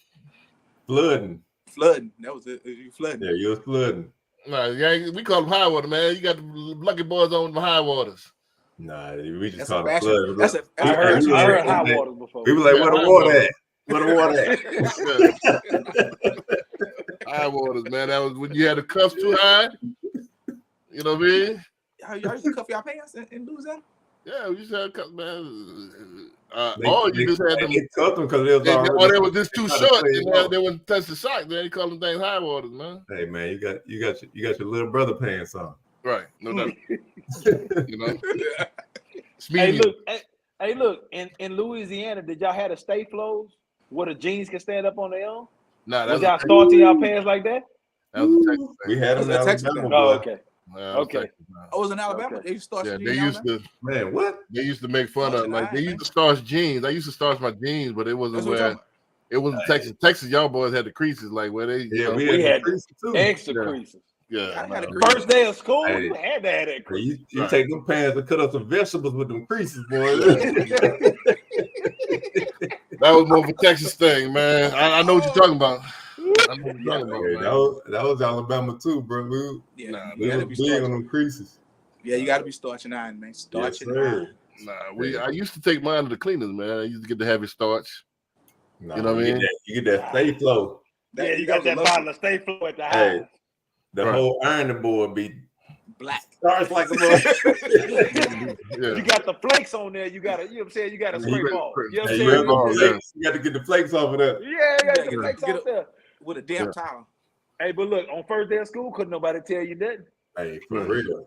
Flooding. That was it. You flooding. Yeah, you was flooding. Nah, yeah, we call them high water, man. You got the lucky boys on the high waters. Nah, we just That's call a it flood. I I heard high waters before. We were like, where the water at? Where the water at? High waters, man. That was when you had the cuffs too high. You know what I mean? Y'all used to cuff your pants in Louisiana? Yeah, we used to have cuffs, man. You just had them. They cut them because they was just too short. They wouldn't touch the sock. They call them things high waters, man. Hey, man, you got your little brother pants on. Right, no doubt. You know. Hey, look. In Louisiana, did y'all have the stay flows where the jeans can stand up on their own? Nah, was y'all starting y'all pants like that? That was a Texas thing. We had them in Texas. Alabama. Oh, okay. Okay. I was in Alabama. Okay. They used to start. Yeah, they used to. Man, what? They used to make fun of like they used to starch jeans. I used to starch my jeans, but it wasn't where it wasn't Texas. Texas, y'all boys had the creases like where they. Yeah, we had creases too. Extra creases. Yeah. First day of school, you had to have that crease. You take them pants and cut up some vegetables with them creases, boy. That was more of a Texas thing, man. I know what you're talking about. I know what you're talking about, that was Alabama too, bro. We were big on them creases. Yeah, you got to be starching iron, man. Starching iron. I used to take mine to the cleaners, man. I used to get the heavy starch. Nah, you know what I mean? You get that stay flow. Yeah, you got that bottle of stay flow at the house. Hey, the whole ironing board be black. Starch like a little. You got the flakes on there. You got to, you know what I'm saying? You got to scrape off. You know what I'm saying? You got to get the flakes off of that. Yeah, you got to get the flakes off there. With a damn towel. Hey, but look, on first day of school, couldn't nobody tell you that. Hey, for real.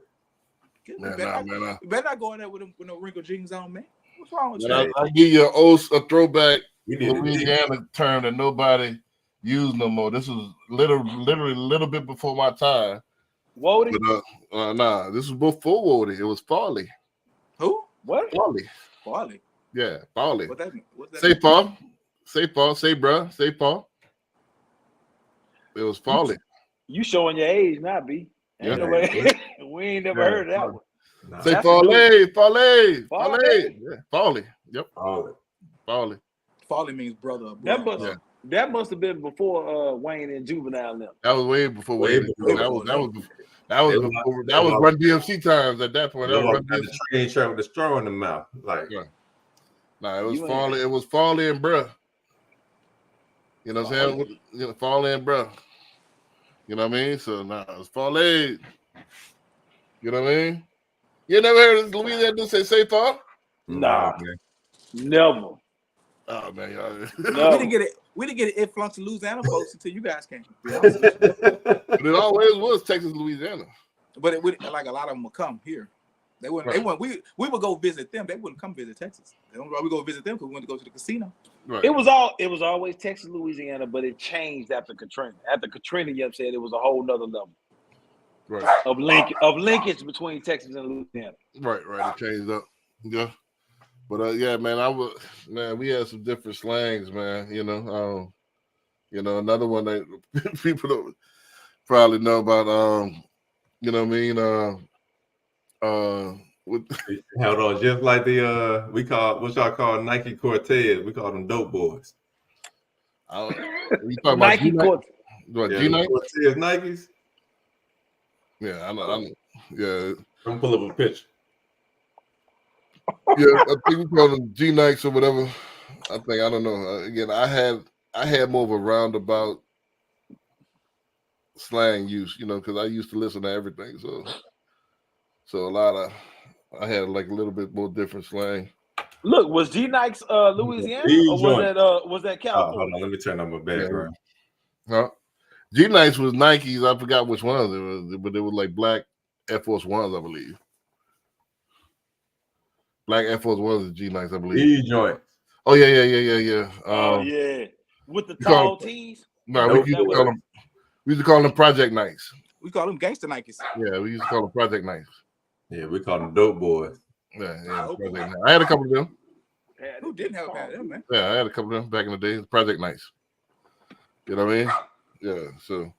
You better not go in there with no wrinkled jeans on, man. What's wrong with you? I'll give you a throwback Louisiana term that nobody used no more. This was literally a little bit before my time. Wody? Nah, this was before Wody. It was Farley. Who? What? Farley. Yeah, Farley. What that mean? Say Paul. Say Paul. Say bruh. Say Paul. It was Farley. You showing your age now, B. Ain't nobody, we ain't never heard of that one. Nah. Say Farley. Farley. Yeah, Farley. Yep. Farley. Farley means brother. That must have been before Wayne and Juvenile now. That was way before Wayne. That was Run DMC times at that point. That was Run DMC. The train track with the straw in the mouth. Like, nah, it was Farley. It was Farley and bruh. You know what I'm saying? Farley and bruh. You know what I mean? So it's Farley. You know what I mean? You never heard of Louisiana say Paul? Nah, never. Oh man, y'all. No. We didn't get an influx of Louisiana folks until you guys came. But it always was Texas, Louisiana. But it would, like a lot of them would come here. They wouldn't. Right. They wouldn't. We would go visit them. They wouldn't come visit Texas. They don't. We go visit them because we wanted to go to the casino. Right. It was always Texas, Louisiana, but it changed after Katrina. After Katrina, you know what I'm saying, it was a whole nother level. Right. Of linkage between Texas and Louisiana. Right. It changed up. Yeah. But yeah, man, we had some different slangs, man. You know, another one that people don't probably know about. You know what I mean? Hold on, just like the what y'all call Nike Cortez, we call them dope boys. You talking Nike about G-Nike? Cortez Nikes? Yeah, I know. Yeah. I'm pull up a picture. Yeah, I think we call them G-Nikes or whatever. I don't know. Again, I had more of a roundabout slang use, because I used to listen to everything. So I had like a little bit more different slang. Look, was G Nikes Louisiana or was that Hold California? on, let me turn on my background. Huh? G Nikes was Nikes. I forgot which ones it was, but it was like black Air Force Ones, I believe. Black Air Force Ones is G Nikes, I believe. E joint. Oh yeah. Oh yeah, with the you call tall tees. No, Nope. we used to call them Project Nikes. We call them gangster Nikes. Yeah, we used to call them Project Nikes. Yeah, we call them dope boys. Yeah, Dope Project boy. Nikes. I had a couple of them. Who didn't have them, man? Yeah, I had a couple of them back in the day. Project Nikes. You know what I mean? Yeah. So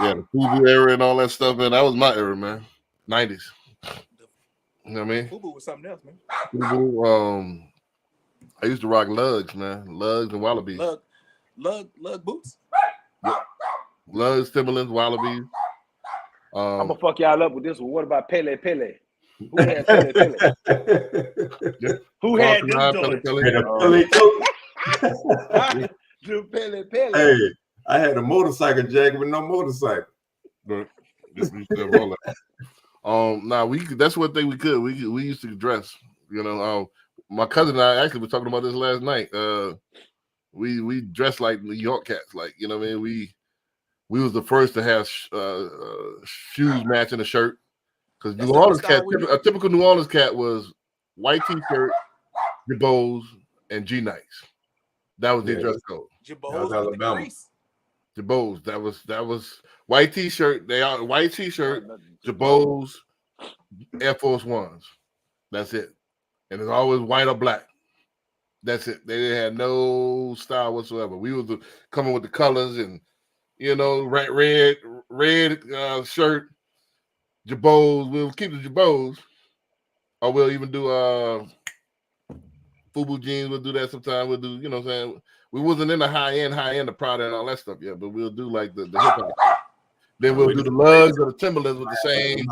yeah, the FUBU era and all that stuff, man. That was my era, man. 90s. You know what I mean? FUBU was something else, man. FUBU, I used to rock lugs, man. Lugs and wallabies. Lug boots. Lugs, Timberlands, wallabies. I'm gonna fuck y'all up with this one. What about Pele? Who had Pele? Who had them Pele, joints? And a Philly coat. The Pele. Hey, I had a motorcycle jacket with no motorcycle. But this we used to have all that. That's one thing we could. We used to dress. My cousin and I actually were talking about this last night. We dressed like New York cats, like, you know what I mean? We was the first to have shoes matching a shirt. Because New Orleans cat, a typical New Orleans cat was white t-shirt, Jabos, and G Nikes. That was their dress code. Jabos with the crease. Jabos. That was white t-shirt. They are white t-shirt, Jabos, Air Force Ones. That's it. And it's always white or black. That's it. They didn't have no style whatsoever. We was coming with the colors and red shirt, Jabos. We'll keep the Jabos, or we'll even do FUBU jeans. We'll do that sometime. We'll do, what I'm saying. We wasn't in the high end of Prada and all that stuff yet, but we'll do like the hip hop. Then we'll do the lugs or the Timberlands with the same.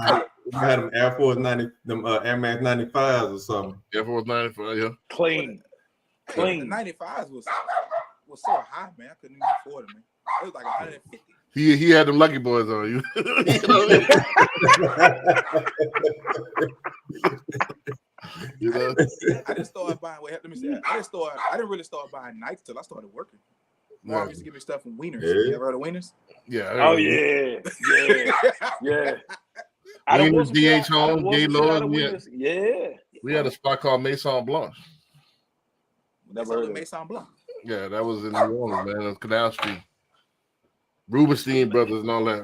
We had them Air Force 90, them Air Max 95s or something. Air Force 95, yeah. Clean. The 95s was so high, man. I couldn't even afford them, man. It was like 150. He had them Lucky Boys on you. You know what I mean? I just started buying. Let me see. I didn't really start buying Nikes till I started working. Mom used to give me stuff from Wieners. Yeah. You ever heard of Wieners? Yeah. Oh yeah. Wieners, DH Home, Gay Lord. We had a spot called Maison Blanche. Never heard of Maison Blanche. Yeah, that was in New Orleans, man. On Canal Street. Rubenstein brothers and all that.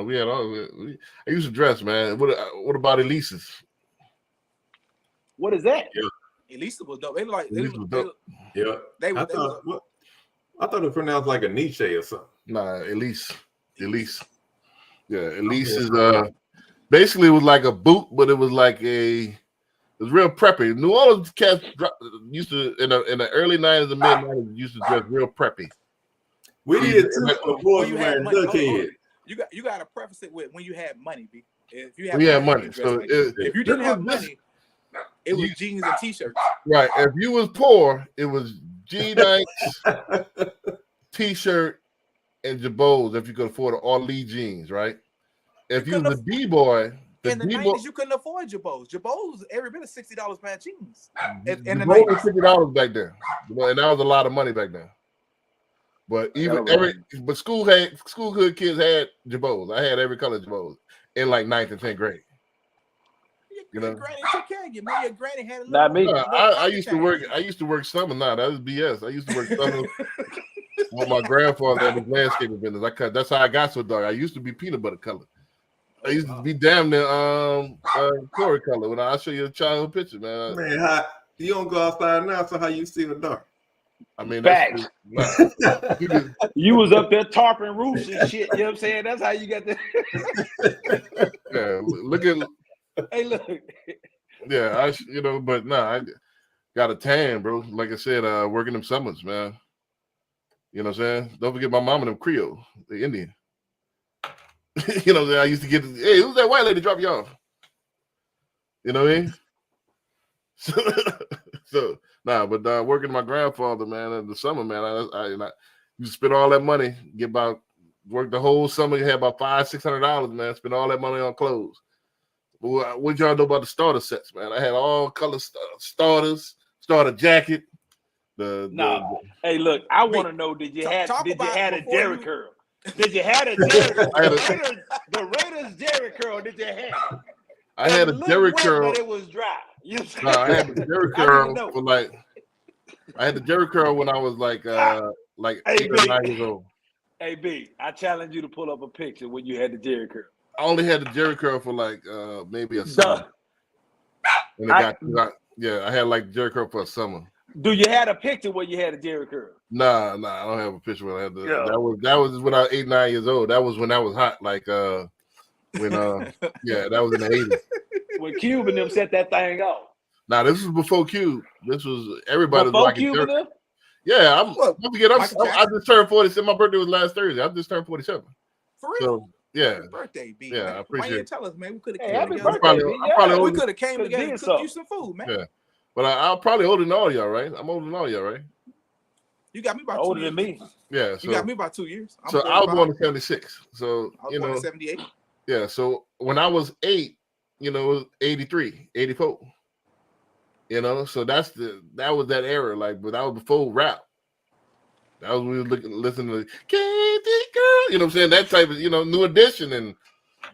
We had all. I used to dress, man. What about Elise's? What is that? Yeah. Elisa was dope. They like. Elise was dope. Yeah. I thought it pronounced like a Nietzsche or something. Nah, Elise. Yeah, Elise is basically was like a boot, but it was it was real preppy. New Orleans cats used to in the early 90s and mid 90s used to dress real preppy. We did too. The boys you wearing had money, duckhead. You got to preface it with when you had money, B. If you had money, so if you didn't have money, it was jeans and t-shirts. Right. If you was poor, it was G Nikes, t-shirt, and Jabos if you could afford it, or Lee jeans, right? If you was a D-boy, in the 90s, you couldn't afford Jabos. Jabos, every bit of $60 pair of jeans. In the Jabos 90s. $50 back then, and that was a lot of money back then. But school hood kids had Jabos. I had every color Jabos in like 9th and 10th grade. Your granny took care of you, man. Your granny had a little. Not me. I used to work summer. Nah, that was BS. I used to work summer with my grandfather at his landscaping business. That's how I got so dark. I used to be peanut butter color. I used to be damn near Corey color. When I show you a childhood picture, man. Man, you don't go outside now, so how you see the dark? I mean, Facts. You was up there tarping roofs and shit. You know what I'm saying? That's how you got the. Yeah, look at. Hey, look. Yeah, but I got a tan, bro. Like I said, working them summers, man. You know what I'm saying? Don't forget my mom and them Creole, the Indian. You know what I'm saying? I used to get, hey, who's that white lady drop you off? You know what I mean? So working my grandfather, man, in the summer, man, I used to spend all that money, get about worked the whole summer. Had about $500-$600, man. Spent all that money on clothes. But what y'all know about the starter sets, man? I had all color starters, starter jacket. Hey, look, I want to know: Did you have a Jerry curl? Did you have a Jerry? The Raiders Jerry curl? Did you have? I had a Jerry curl, but it was dry. No, I had the Jerry curl for like. I had the Jerry curl when I was like 8 or 9 years old. Hey B, I challenge you to pull up a picture when you had the Jerry curl. I only had the Jerry curl for like maybe a summer. When it I had like Jerry curl for a summer. Do you have a picture where you had a Jerry curl? Nah, I don't have a picture when I had the. Yeah. That was when I was 8, 9 years old. That was when I was hot. Like that was in the 80s. When Cube and them set that thing off. Nah, this was before Cube. This was everybody was like Cube and them? Yeah, I just turned 47. My birthday was last Thursday. I just turned 47. For real? So, yeah. Happy birthday, B. Yeah, I appreciate it. Why you didn't tell us, man? We could have came together. We could have came together and cooked you some food, man. Yeah. But I'm probably older than all y'all, right? I'm older than all y'all, right? You got me about older 2 years. than me. Yeah. So, you got me about 2 years. I was born in 76. So I was born in 78. Yeah. So when I was 8, it was 83, 84. So that was that era, like, but that was before rap. That was when we were listening to Candy Girl, you know what I'm saying? That type of, New Edition and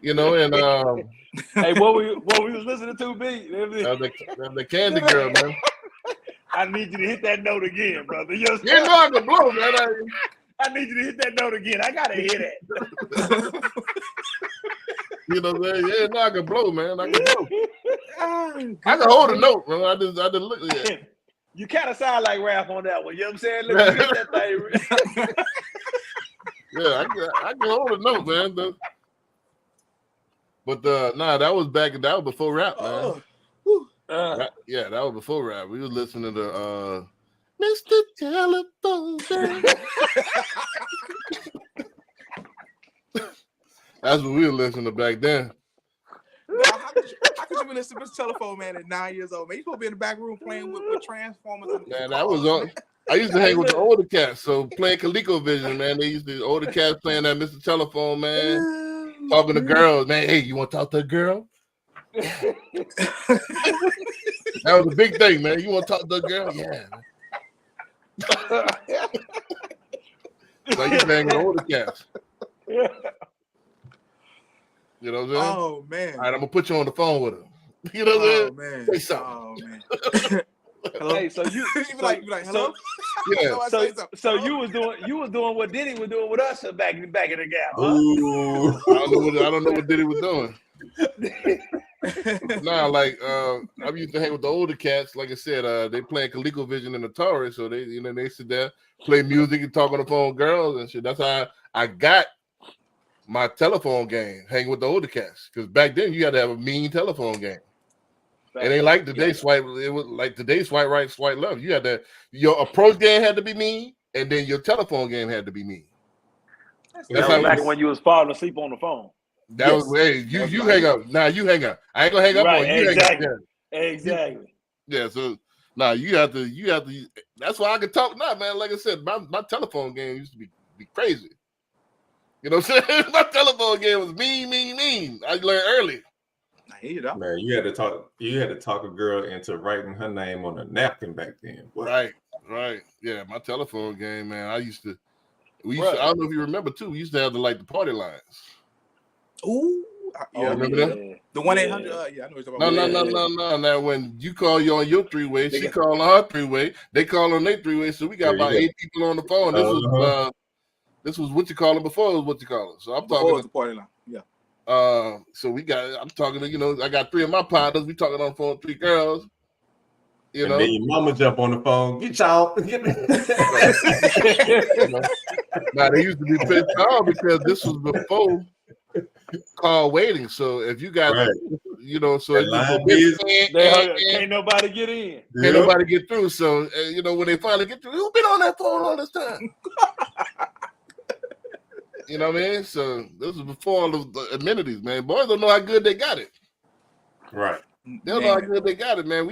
hey, what we was listening to, B? The Candy Girl, man. I need you to hit that note again, brother. You know I can blow, man. I need you to hit that note again. I gotta hear that. You know what I'm saying? Yeah, no, I can blow, man. I can blow. I can hold a note, man. I just look at it. You kind of sound like Raph on that one. You know what I'm saying? Let me get that thing. Yeah, I can hold a note, man. But that was before rap, man. Yeah, that was before rap. We was listening to Mr. Telephone Man. That's what we were listening to back then. How could you be listening to Mr. Telephone Man at 9 years old? Man, you supposed to be in the back room playing with Transformers. Man, that was on. I used to hang with the older cats, so playing ColecoVision, man. The older cats playing that Mr. Telephone Man, talking to girls, man. Hey, you want to talk to a girl? That was a big thing, man. You want to talk to a girl? Yeah. So you hang with the older cats. You know what I'm saying? Oh man! All right, I'm gonna put you on the phone with him. You know what I'm saying? Say something. Oh man! Hello? Hey, so you be like hello? Yeah. So you was doing what Diddy was doing with us back in the gap. Huh? Ooh. I don't know what Diddy was doing. I used to hang with the older cats. Like I said, they playing ColecoVision and Atari, so they sit there, play music and talk on the phone, with girls and shit. That's how I got my telephone game, hanging with the older cats. Because back then you had to have a mean telephone game. It ain't like today swipe. It was like today swipe right, swipe left. You had to your approach game had to be mean, and then your telephone game had to be mean. That's back when you was falling asleep on the phone. That was you hang up. Nah, you hang up. I ain't gonna hang up on you. Exactly. Hang up. Yeah. Exactly. Yeah, so you have to that's why I can talk now, man. Like I said, my telephone game used to be crazy. You know what I'm saying? My telephone game was mean. I learned early. I hear you, though. Man, you had to talk a girl into writing her name on a napkin back then. What? Right. Yeah, my telephone game, man. I don't know if you remember too. We used to have the party lines. Ooh. Yeah, remember that? The 1-800. Yeah, I know what you're talking about. No. Now when you call on your three-way, she call on her three-way. They call on their three-way. So we got about 8 people on the phone. This was what you call it before. It was what you call it. So I'm talking the party line. Yeah. So I'm talking to, I got 3 of my partners. We talking on the phone, 3 girls. And then your mama jump on the phone. Get y'all. Now they used to be pissed off because this was before call waiting. So if you got, so can't nobody get in. Can't nobody get through. So when they finally get through, who's been on that phone all this time? You know what I mean? So this was before all of the amenities, man. Boys don't know how good they got it. Right. They don't know how good they got it, man.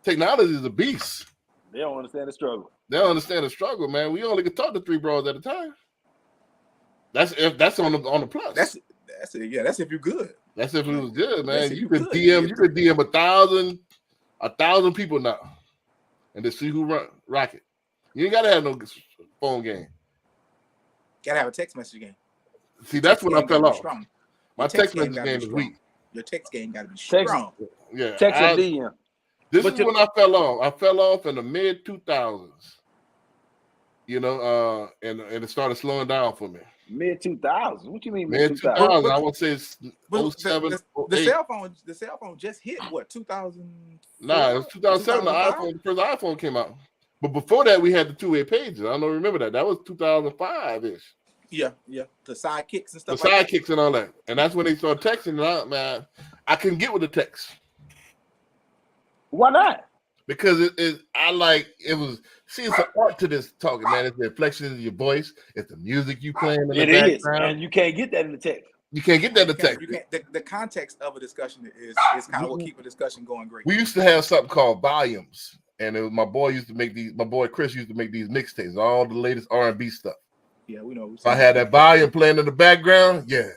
Technology is a beast. They don't understand the struggle. They don't understand the struggle, man. We only could talk to 3 bros at a time. That's on the plus. That's it. Yeah, that's if you're good. That's if it was good, man. That's if You you could could. DM 1,000 people now, and to see who rock it. You ain't gotta have no phone game. Gotta have a text message game. See, that's when I Game fell gotta be off. strong. My Your text game message gotta be game is strong. weak. Your text game gotta be Text- strong. Yeah, Text and DM. This But is you- when I fell off. I fell off in the mid 2000s. You know, and it started slowing down for me. Mid 2000s. What you mean Mid mid 2000s, 2000s? I would say it's But 07, the 08. cell phone just hit what 2000? Nah, it was 2007. The first iPhone came out. But before that, we had the two-way pages. I don't remember that. That was 2005-ish. Yeah. The sidekicks and The stuff. like that. sidekicks and all that. And that's when they started texting. And man, I couldn't get with the text Why not? because it's an art to this talking, man. It's the inflection of your voice. It's the music you playing in the It is, background. and you can't get that in the text. You can't get that in the You can't- text. you can't- the context of a discussion is kind of what keep a discussion going great. We used to have something called volumes, and it was my boy Chris used to make these mixtapes, all the latest R&B stuff. Yeah, we know. So I had that volume playing in the background. Yeah,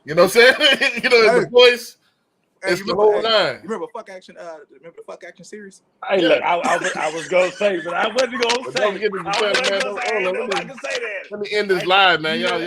you know what I'm saying? You know, it's the voice. Hey, It's you the remember- whole hey, nine. You remember Fuck Action? Remember the Fuck Action series? Hey, look, I was gonna say, but I wasn't gonna But say. don't get me I started, wasn't man. gonna say. I ain't Hold on, nobody can say that. Let me end this live, man. Y'all